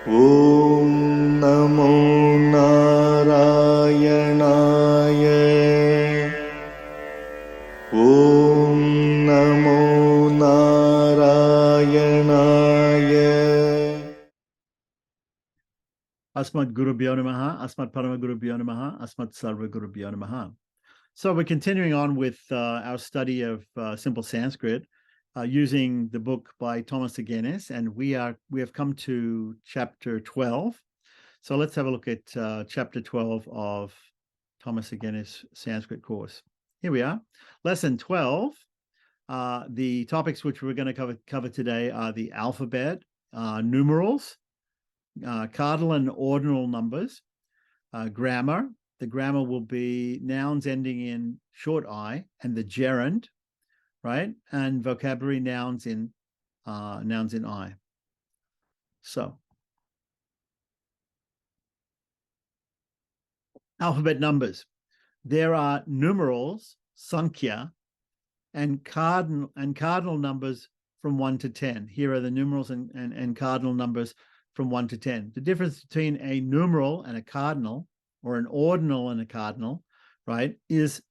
ॐ नमो नारायणाय ॐ नमो नारायणाय Asmat Gurubhyo Namaha, Asmat Parama Gurubhyo Namaha, Asmat Sarva Gurubhyo Namaha. So we're continuing on with our study of simple Sanskrit using the book by Thomas Agenis, and we have come to chapter 12. So let's have a look at chapter 12 of Thomas Agenis Sanskrit course. Here we are, lesson 12. The topics which we're going to cover today are the alphabet, numerals, cardinal and ordinal numbers, grammar. The grammar will be nouns ending in short I and the gerund, right? And vocabulary nouns in I. So alphabet numbers. There are numerals, sankhya, and cardinal numbers from 1 to 10. Here are the numerals and cardinal numbers from 1 to 10. The difference between a numeral and a cardinal, or an ordinal and a cardinal, right, is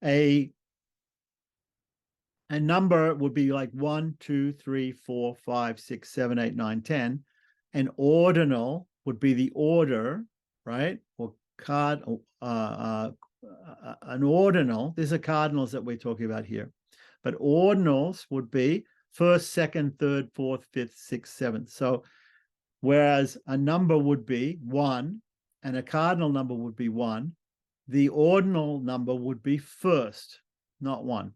a number would be like 1, 2, 3, 4, 5, 6, 7, 8, 9, 10. An ordinal would be the order, right? Or an ordinal, these are cardinals that we're talking about here. But ordinals would be first, second, third, fourth, fifth, sixth, seventh. So whereas a number would be 1 and a cardinal number would be 1, the ordinal number would be first, not 1.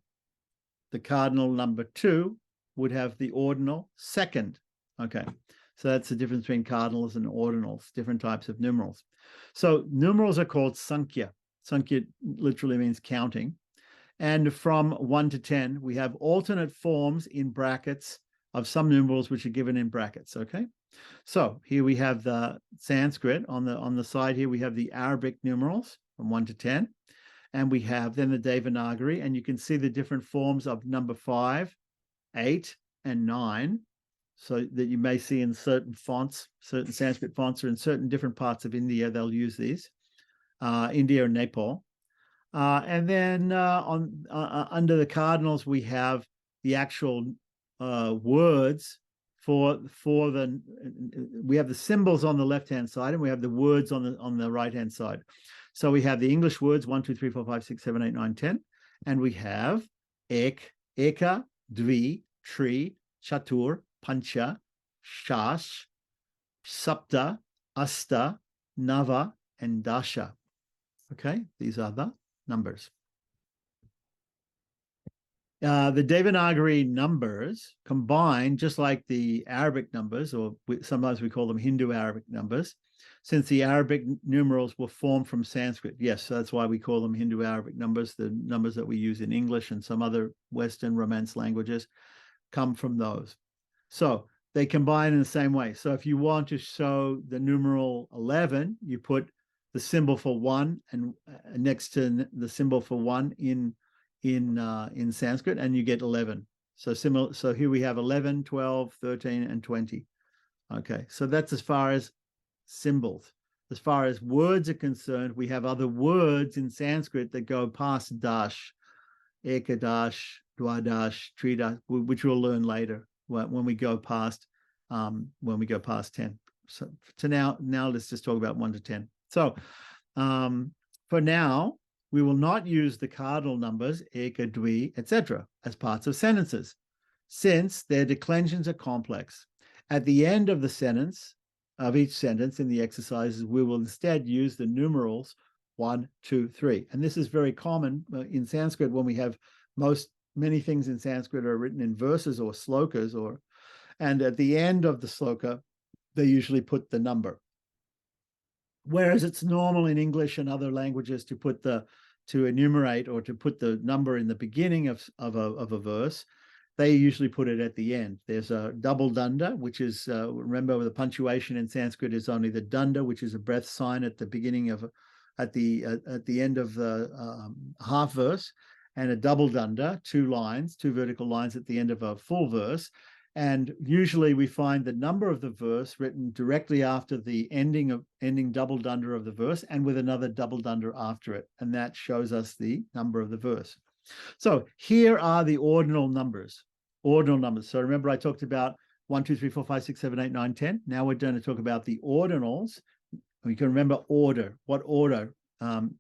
The cardinal number 2 would have the ordinal second. Okay, so that's the difference between cardinals and ordinals, different types of numerals. So numerals are called sankhya. Sankhya literally means counting. And from 1 to 10, we have alternate forms in brackets of some numerals which are given in brackets, okay? So here we have the Sanskrit on the side. Here we have the Arabic numerals from 1 to 10, and we have then the Devanagari, and you can see the different forms of number 5, 8, and 9, so that you may see in certain fonts, certain Sanskrit fonts, or in certain different parts of India, they'll use these, India and Nepal. And then under the cardinals, we have the actual words for we have the symbols on the left-hand side, and we have the words on the right-hand side. So we have the English words 1, 2, 3, 4, 5, 6, 7, 8, 9, 10, and we have eka, dvi, tri, chatur, pancha, shash, sapta, asta, nava, and dasha. Okay, these are the numbers. The Devanagari numbers combine, just like the Arabic numbers, or sometimes we call them Hindu-Arabic numbers, since the Arabic numerals were formed from Sanskrit. Yes, so that's why we call them Hindu-Arabic numbers. The numbers that we use in English and some other Western Romance languages come from those. So they combine in the same way. So if you want to show the numeral 11, you put the symbol for 1 and next to the symbol for 1 in Sanskrit, and you get 11. So similar. So here we have 11, 12, 13, and 20. Okay, so that's as far as symbols. As far as words are concerned, we have other words in Sanskrit that go past dash, ekadash, dwadash, tridash, which we'll learn later when we go past 10. So to now let's just talk about 1 to 10. So for now, we will not use the cardinal numbers, eka, dvi, etc., as parts of sentences, since their declensions are complex. At the end of the sentence, of each sentence in the exercises, we will instead use the numerals 1, 2, 3. And this is very common in Sanskrit when we have many things in Sanskrit are written in verses or slokas, and at the end of the sloka, they usually put the number. Whereas it's normal in English and other languages to enumerate or to put the number in the beginning of a verse, they usually put it at the end. There's a double danda, which is, remember the punctuation in Sanskrit is only the danda, which is a breath sign at the beginning of, at the end of the half verse, and a double danda, 2 lines, 2 vertical lines at the end of a full verse. And usually we find the number of the verse written directly after the ending double dunder of the verse and with another double dunder after it. And that shows us the number of the verse. So here are the ordinal numbers. Ordinal numbers. So remember I talked about 1, 2, 3, 4, 5, 6, 7, 8, 9, 10. Now we're going to talk about the ordinals. We can remember order. What order? And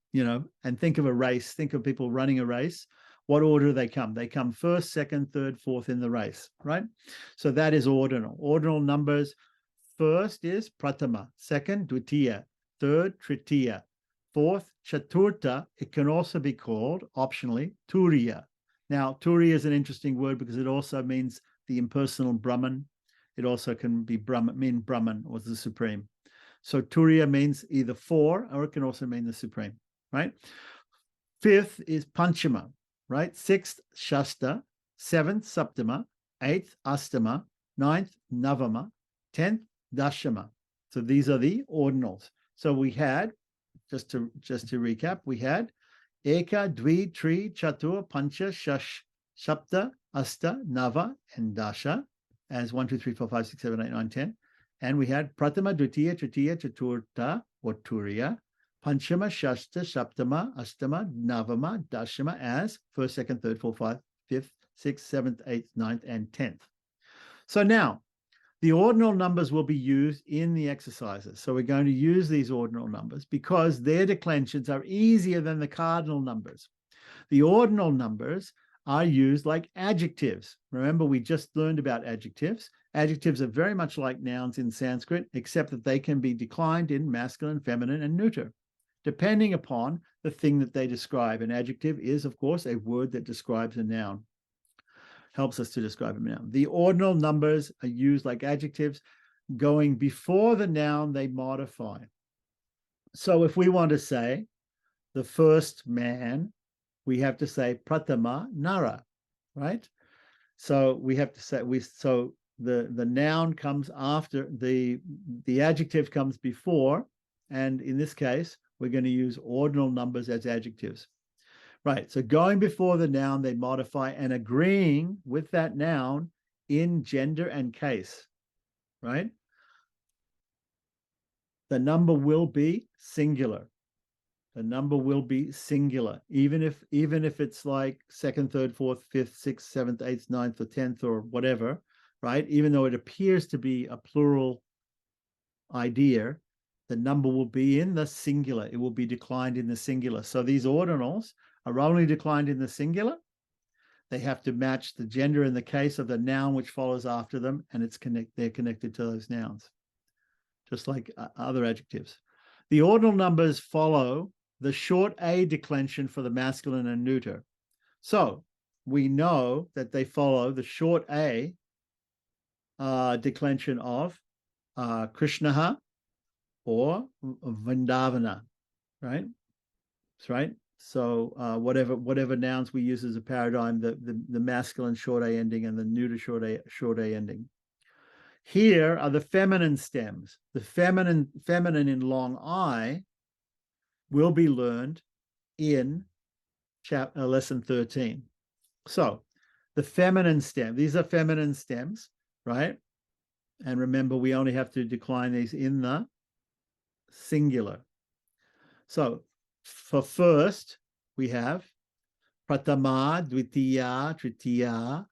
think of a race. Think of people running a race. What order do they come? They come first, second, third, fourth in the race, right? So that is ordinal. Ordinal numbers. First is pratama. Second, dvitiya. Third, tritiya. Fourth, chaturta. It can also be called, optionally, turiya. Now, turiya is an interesting word because it also means the impersonal Brahman. It also can be Brahman or the supreme. So turiya means either four, or it can also mean the supreme, right? Fifth is panchama, right? Sixth, shasta. Seventh, saptama. Eighth, astama. Ninth, navama. 10th, dashama. So these are the ordinals. So we had, just to recap, we had eka, dvi, tri, chatur, pancha, shash, shapta, asta, nava, and dasha as 1, 2, 3, 4, 5, 6, 7, 8, 9, 10. And we had pratama, dvitiya, tritiya, chaturta, or turiya, panchama, shashta, saptama, astama, navama, dashama as first, second, third, fourth, fifth, sixth, seventh, eighth, ninth, and 10th. So now, the ordinal numbers will be used in the exercises. So we're going to use these ordinal numbers because their declensions are easier than the cardinal numbers. The ordinal numbers are used like adjectives. Remember, we just learned about adjectives. Adjectives are very much like nouns in Sanskrit, except that they can be declined in masculine, feminine, and neuter, depending upon the thing that they describe. An adjective is, of course, a word that describes a noun. Helps us to describe a noun. The ordinal numbers are used like adjectives. Going before the noun, they modify. So if we want to say the first man, we have to say pratama nara, right? So we have to say the noun comes after, the adjective comes before, and in this case, we're going to use ordinal numbers as adjectives. Right, so going before the noun, they modify and agreeing with that noun in gender and case, right? The number will be singular. The number will be singular, even if it's like second, third, fourth, fifth, sixth, seventh, eighth, ninth, or 10th, or whatever, right? Even though it appears to be a plural idea, the number will be in the singular. It will be declined in the singular. So these ordinals are only declined in the singular. They have to match the gender in the case of the noun which follows after them, and they're connected to those nouns, just like other adjectives. The ordinal numbers follow the short a declension for the masculine and neuter. So we know that they follow the short a declension of Krishnaha or Vrindavana, right? That's right. So whatever nouns we use as a paradigm, the masculine short a ending and the neuter short a ending. Here are the feminine stems. The feminine in long I will be learned in lesson 13. So the feminine stem, these are feminine stems, right? And remember, we only have to decline these in the singular. So for first, we have pratama, dvitiya, tritiya,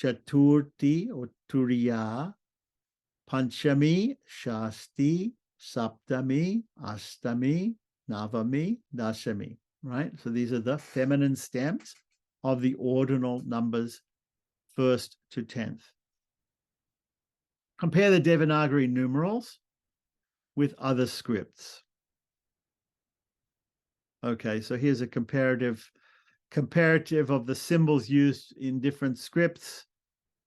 chaturti or turiya, panchami, shasti, saptami, astami, navami, dashami, right? So these are the feminine stems of the ordinal numbers 1st to 10th. Compare the Devanagari numerals with other scripts. Okay, so here's a comparative of the symbols used in different scripts.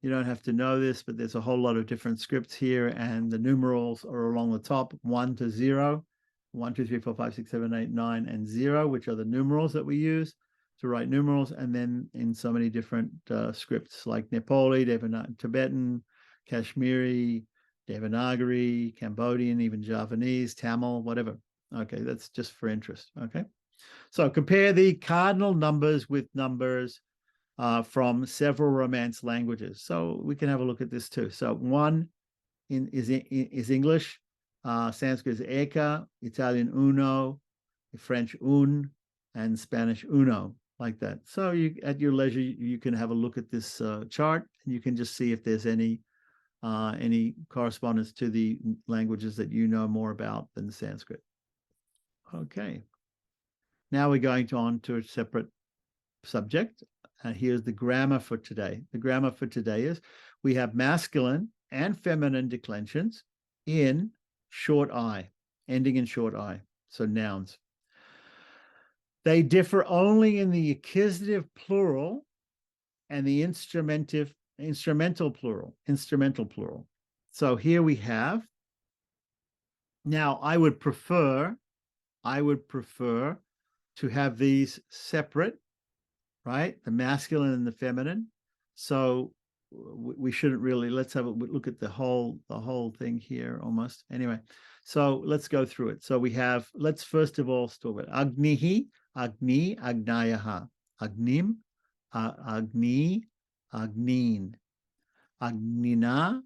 You don't have to know this, but there's a whole lot of different scripts here, and the numerals are along the top, 1 to 0, 1, 2, 3, 4, 5, 6, 7, 8, 9, and 0, which are the numerals that we use to write numerals. And then in so many different scripts like Nepali, Tibetan, Kashmiri, Devanagari, Cambodian, even Javanese, Tamil, whatever. Okay, that's just for interest. Okay, so compare the cardinal numbers with numbers from several Romance languages. So we can have a look at this too. So one is English, Sanskrit is eka, Italian uno, French un, and Spanish uno, like that. So you, at your leisure, you can have a look at this chart, and you can just see if there's any correspondence to the languages that you know more about than Sanskrit. Okay. Now we're going on to a separate subject. Here's the grammar for today. The grammar for today is we have masculine and feminine declensions in short I, ending in short I, so nouns. They differ only in the accusative plural and the instrumental plural. So here we have, now I would prefer to have these separate, right? The masculine and the feminine. So we shouldn't really, let's have a look at the whole thing here almost. Anyway, so let's go through it. So we have, let's first of all start with Agnihi, Agni, Agnayaha, Agnim, Agni, Agnin, Agnina,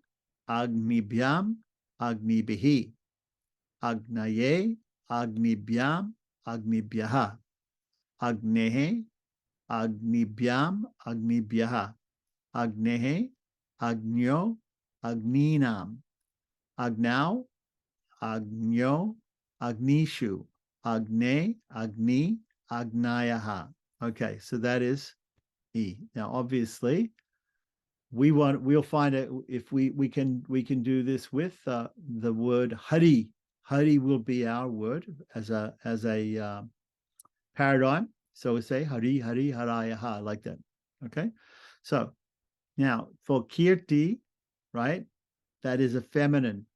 Agnibhyam, Agnibihi, Agnaye, Agnibhyam, Agnibhyaha, Agnehe, Agnibhyam, Agnibhyaha, Agnehe, Agnyo, Agninam, Agnau, Agnyo, Agnishu, Agne, Agni, Agnayaha. Okay, so that is E. Now, obviously, we'll find it if we can do this with the word Hari. Hari will be our word as a paradigm. So we say Hari, Hari, Harayaha, like that. Okay. So now for Kirti, right? That is a feminine.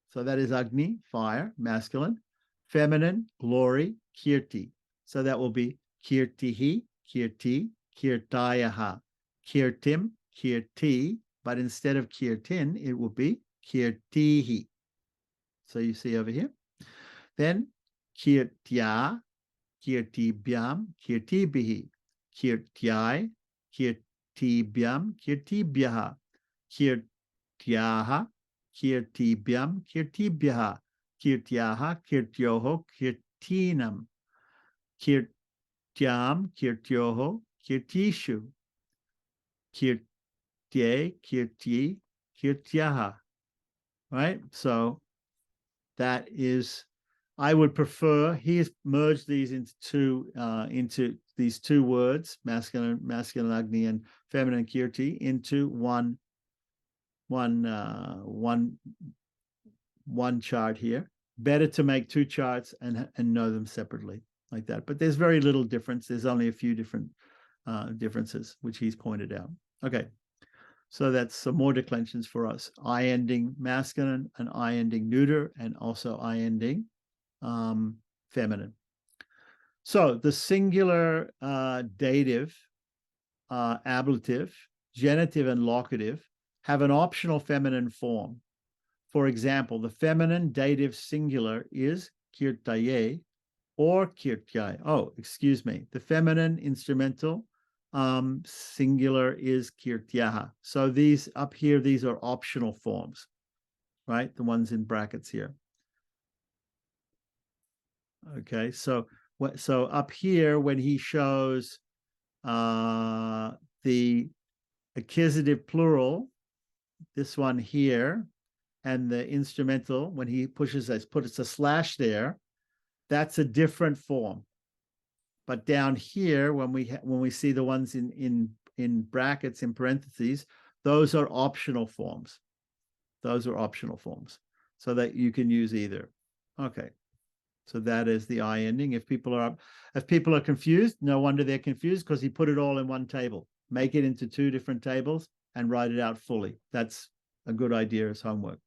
So that is Agni, fire, masculine. Feminine, glory, Kirti. So that will be Kirtihi, Kirti, Kirtayaha, Kirtim, Kirti. But instead of Kirtin, it will be Kirtihi. So you see over here. Then Kirtya, Kirtibhyam, Kirtibihi, Kirtyai, Kirtibhyam, Kirtibhyaha, Kirtyaha, Kirtibhyam, Kirtibhyaha, Kirtyaha, Kirtyoho, Kirtinam, Kirtyam, Kirtyoho, Kirtishu, Kirtye, Kirti, Kirtyaha. Right? So that is, I would prefer, he's merged these into these two words, masculine Agni and feminine Kirti, into one chart here. Better to make two charts and know them separately like that. But there's very little difference. There's only a few different differences, which he's pointed out. Okay. So that's some more declensions for us. I ending masculine and I ending neuter, and also I ending feminine. So the singular dative, ablative, genitive, and locative have an optional feminine form. For example, the feminine dative singular is kirtaye or kirtyai. Oh, excuse me. The feminine instrumental singular is kirtyaha. So these up here, these are optional forms, right? The ones in brackets here. Okay, so up here, when he shows the accusative plural, this one here, and the instrumental, when he puts a slash there, that's a different form. But down here, when we see the ones in brackets, in parentheses, those are optional forms. Those are optional forms, so that you can use either. Okay. So that is the I ending. If people are confused, no wonder they're confused, because he put it all in one table. Make it into two different tables and write it out fully. That's a good idea as homework.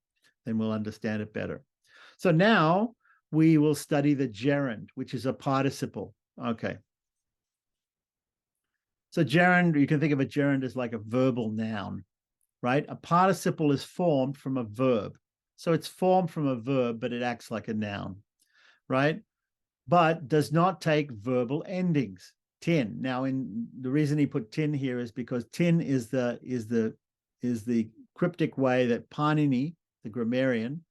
Then we'll understand it better. So now we will study the gerund, which is a participle. Okay. So gerund, you can think of a gerund as like a verbal noun, right? A participle is formed from a verb. So it's formed from a verb, but it acts like a noun, right? But does not take verbal endings. tin. Now, in the reason he put tin here is because tin is the cryptic way that Panini, the grammarian,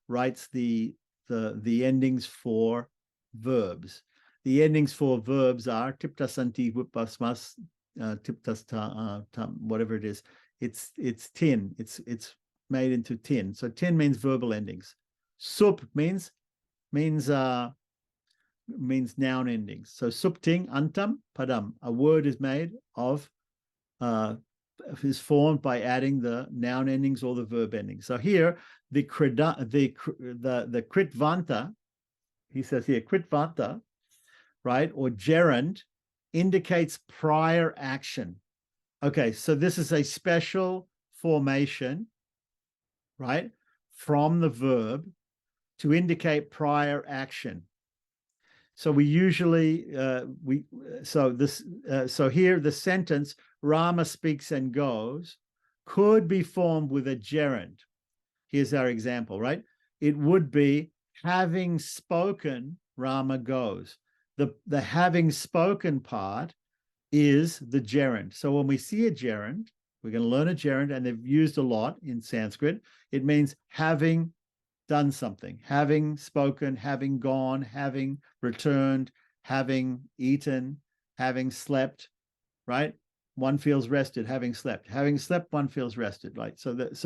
writes the endings for verbs. The endings for verbs are tiptasanti, vipasmas, tiptas whatever it is. It's tin. It's made into tin. So tin means verbal endings. Sup means noun endings. So supting antam padam. A word is made of is formed by adding the noun endings or the verb endings. So here the kritvanta, he says here kritvanta, right, or gerund indicates prior action. Okay, so this is a special formation, right, from the verb to indicate prior action. So we usually so here the sentence Rama speaks and goes could be formed with a gerund. Here's our example, right? It would be having spoken, Rama goes. The having spoken part is the gerund. So when we see a gerund, we're going to learn a gerund, and they've used a lot in Sanskrit. It means having done something, having spoken, having gone, having returned, having eaten, having slept, right? One feels rested, having slept, one feels rested, right? So that's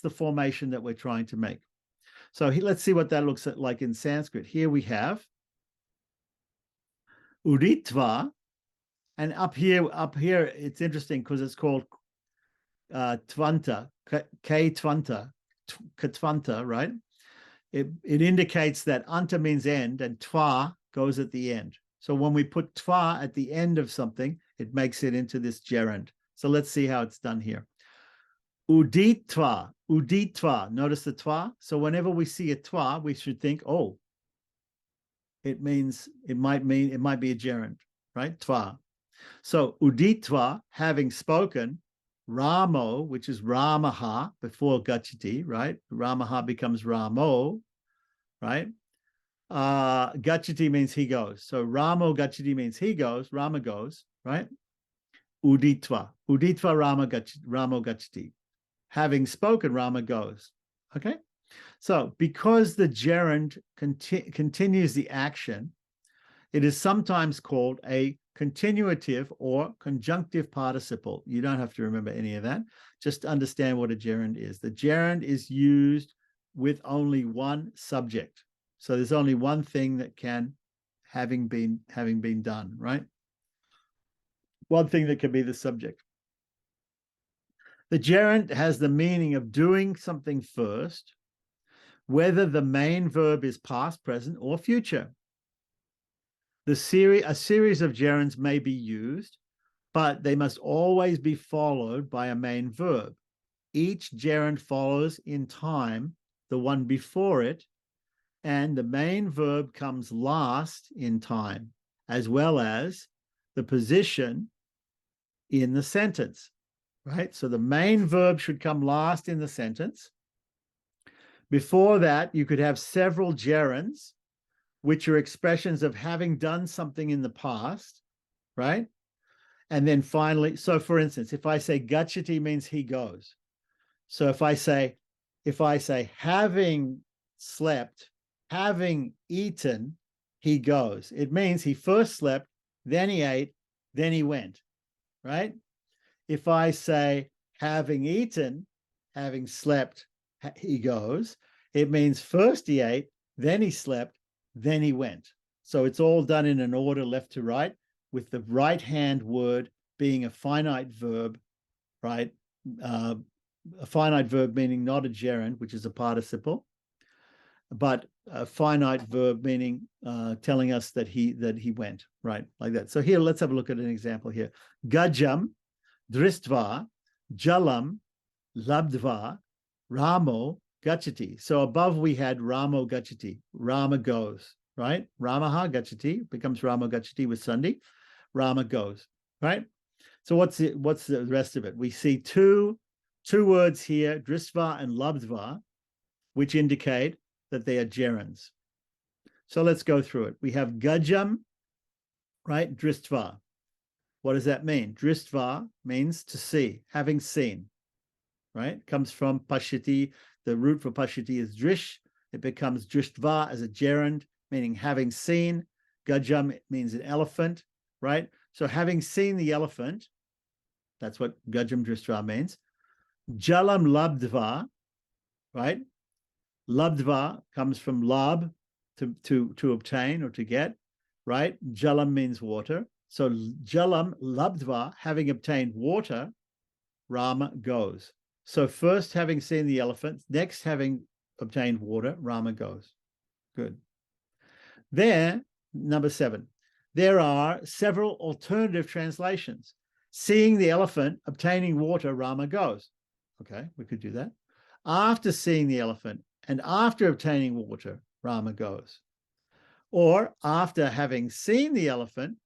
the formation that we're trying to make. So let's see what that looks like in Sanskrit. Here we have uditva, and up here it's interesting because it's called tvanta, k-tvanta, katvanta, right? It indicates that anta means end and tva goes at the end. So when we put tva at the end of something, it makes it into this gerund. So let's see how it's done here. Uditva, uditva. Notice the tva. So whenever we see a tva, we should think, oh, it might be a gerund, right? Tva. So uditva, having spoken, Ramo, which is Ramaha before Gachati, right? Ramaha becomes Ramo, right? Gachati means he goes. So Ramo Gachati means he goes, Rama goes, right? Uditva Ramo Gachati. Having spoken, Rama goes. Okay? So because the gerund continues the action, it is sometimes called a continuative or conjunctive participle. You don't have to remember any of that. Just understand what a gerund is. The gerund is used with only one subject. So there's only one thing that can having been done, right? One thing that can be the subject. The gerund has the meaning of doing something first, whether the main verb is past, present, or future. A series of gerunds may be used, but they must always be followed by a main verb. Each gerund follows in time the one before it, and the main verb comes last in time, as well as the position in the sentence, right? So the main verb should come last in the sentence. Before that, you could have several gerunds, which are expressions of having done something in the past, right? And then finally, so for instance, if I say gachati means he goes. So if I say having slept, having eaten, he goes. It means he first slept, then he ate, then he went, right? If I say having eaten, having slept, he goes, it means first he ate, then he slept, then he went. So it's all done in an order left to right, with the right hand word being a finite verb, right? A finite verb meaning not a gerund, which is a participle, but a finite verb meaning telling us that he went, right? Like that. So here, let's have a look at an example here. Gajam, dristva, jalam, labdva, ramo, gachati. So above we had ramo gachati, Rama goes, right? Ramaha gachati becomes ramo gachati with Sandhi. Rama goes, right? So what's the rest of it? We see two words here, dristva and labdva, which indicate that they are gerunds. So let's go through it. We have gajam, right? Dristva. What does that mean? Dristva means to see, having seen, right? Comes from pashiti. The root for pashiti is drish. It becomes drishtva as a gerund, meaning having seen. Gajam means an elephant, right? So having seen the elephant, that's what gajam dristva means. Jalam labdva, right? Labdva comes from lab, to obtain or to get, right? Jalam means water. So jalam labdva, having obtained water, Rama goes. So first having seen the elephant, next having obtained water, Rama goes. Good. There, number 7, there are several alternative translations. Seeing the elephant, obtaining water, Rama goes. Okay, we could do that. After seeing the elephant and after obtaining water, Rama goes. Or after having seen the elephant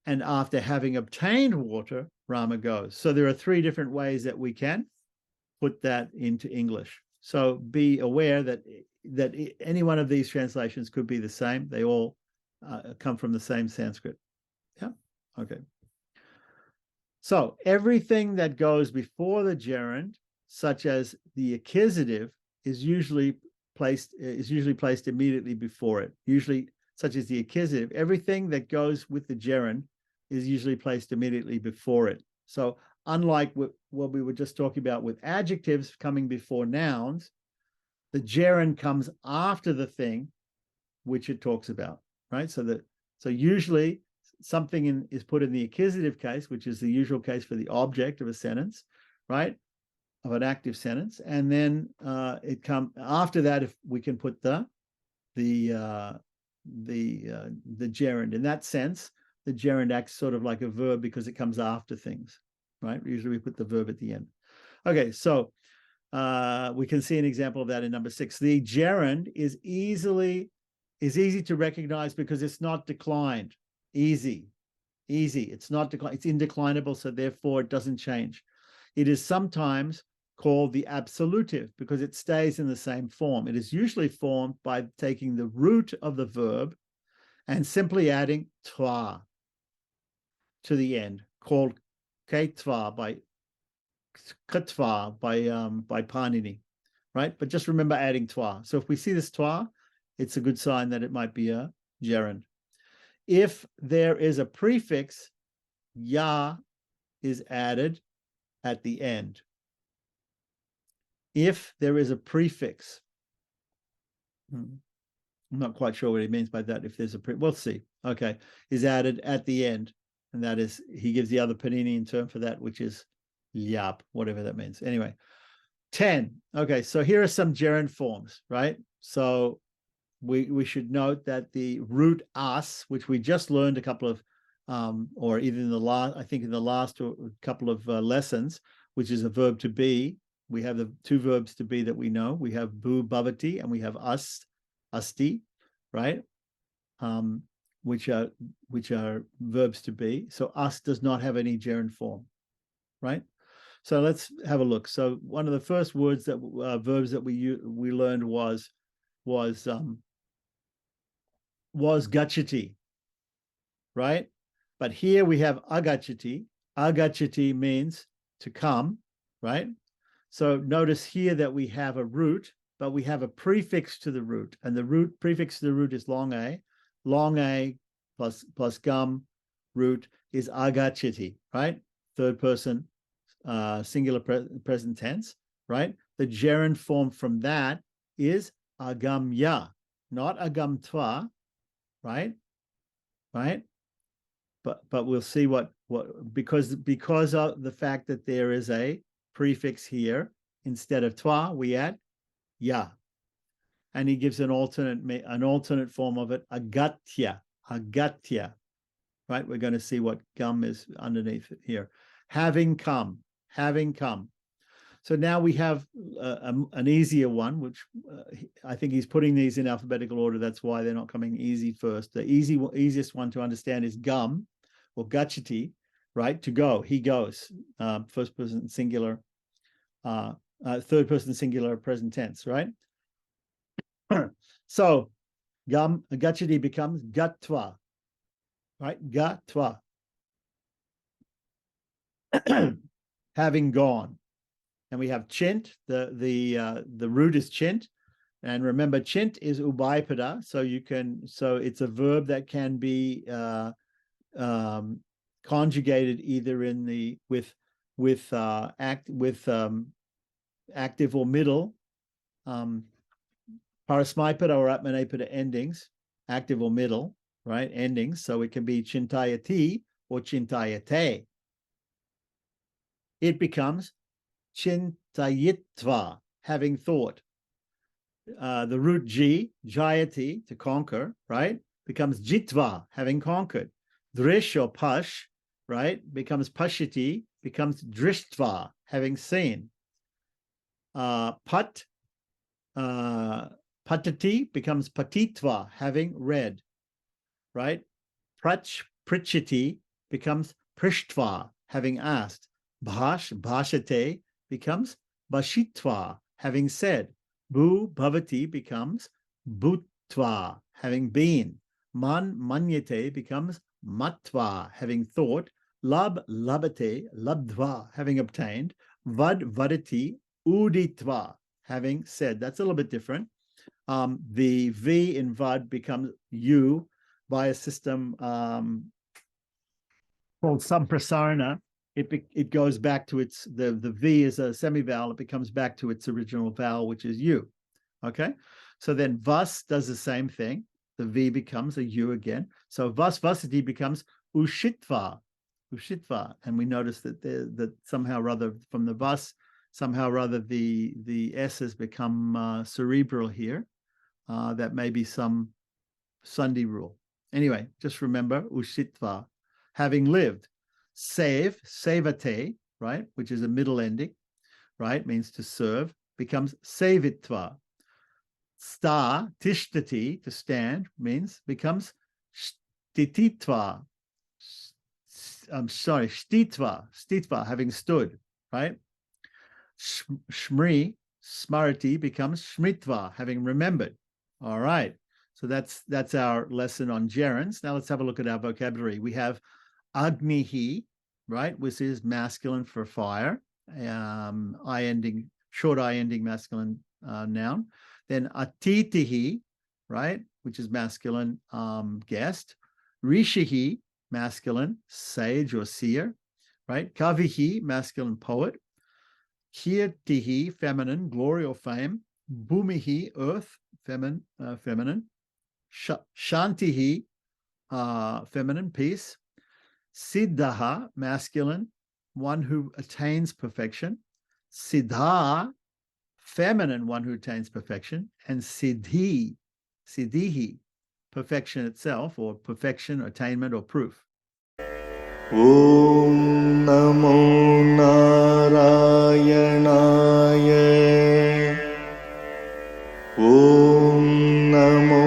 and after having obtained water, Rama goes. So there are 3 different ways that we can put that into English. So be aware that any one of these translations could be the same. They all come from the same Sanskrit. Yeah. Okay. So everything that goes before the gerund, such as the accusative, is usually placed immediately before it. Usually, such as the accusative, everything that goes with the gerund is usually placed immediately before it. So unlike what we were just talking about with adjectives coming before nouns, the gerund comes after the thing which it talks about, right? So usually something is put in the accusative case, which is the usual case for the object of a sentence, right? Of an active sentence, and then it comes after that. If we can put the gerund. In that sense, the gerund acts sort of like a verb because it comes after things, right? Usually we put the verb at the end. Okay, so we can see an example of that in number 6. The gerund is easy to recognize because it's not declined. Easy. It's not declined. It's indeclinable, so therefore it doesn't change. It is sometimes called the absolutive because it stays in the same form. It is usually formed by taking the root of the verb and simply adding twa to the end, called ketva by Panini, right? But just remember adding twa. So if we see this twa, it's a good sign that it might be a gerund. If there is a prefix, ya is added at the end. If there is a prefix, I'm not quite sure what he means by that. If there's we'll see. Okay, is added at the end, and that is, he gives the other Paninian term for that, which is yap, whatever that means. Anyway, 10. Okay, so here are some gerund forms, right? So we should note that the root as, which we just learned a couple of, or even in the last, I think in the last couple of lessons, which is a verb to be. We have the 2 verbs to be that we know. We have bu bhavati and we have asti, right? Which are verbs to be. So us does not have any gerund form, right? So let's have a look. So one of the first words that verbs that we learned was gachati, right? But here we have agachati. Agachati means to come, right? So notice here that we have a root, but we have a prefix to the root, and the prefix to the root is long A. Long A plus gum root is agachati, right? Third person singular present tense, right? The gerund form from that is agamya, not agamtva, right? Right? But we'll see what because of the fact that there is a prefix here, instead of twa, we add ya. And he gives an alternate form of it, agatya, right? We're going to see what gum is underneath it here. Having come. So now we have an easier one, which I think he's putting these in alphabetical order. That's why they're not coming easy first. The easiest one to understand is gum, or gachati, right? To go, he goes. First person singular, third person singular present tense, right? So gachati becomes gatva, right? Gatva. Having gone. And we have chint, the root is chint. And remember, chint is ubhaipada, so it's a verb that can be conjugated either in the with active or middle, parasmaipada or atmanepada endings, active or middle, right? Endings. So it can be chintayati or chintayate. It becomes chintayitva, having thought. The root G, jayati, to conquer, right, becomes jitva, having conquered. Drish or pash, right, becomes pashiti, becomes drishtva, having seen. Patati becomes patitva, having read, right? Prichiti becomes prishtva, having asked. Bhashate becomes bashitva, having said. Bhavati becomes bhutva, having been. Manyate becomes matva, having thought. Labate, labdva, having obtained. Vadati, uditva, having said. That's a little bit different. The V in vad becomes U by a system called samprasarana. It goes back to the V is a semivowel. It becomes back to its original vowel, which is U. Okay, so then vas does the same thing. The V becomes a U again. So vasati becomes ushitva, and we notice that somehow or other from the vas, somehow or other the S has become cerebral here. That may be some Sunday rule. Anyway, just remember ushitva, having lived. Save, sevate, right, which is a middle ending, right, means to serve, becomes savitva. Sta, tishtati, to stand, becomes stititva. Stitva, having stood, right? Shmri, smarati, becomes shmitva, having remembered. All right, so that's our lesson on gerunds. Now let's have a look at our vocabulary. We have Agnihi, right, which is masculine for fire, short I ending masculine noun. Then Atitihi, right, which is masculine guest. Rishihi, masculine sage or seer, right. Kavihi, masculine poet. Kirtihi, feminine glory or fame. Bhumihi, earth, feminine. Shantihi, feminine peace. Siddhaha, masculine, one who attains perfection. Siddha, feminine, one who attains perfection. And siddhihi, perfection itself, or perfection, attainment, or proof. Om Namo Narayanaya. Om Namo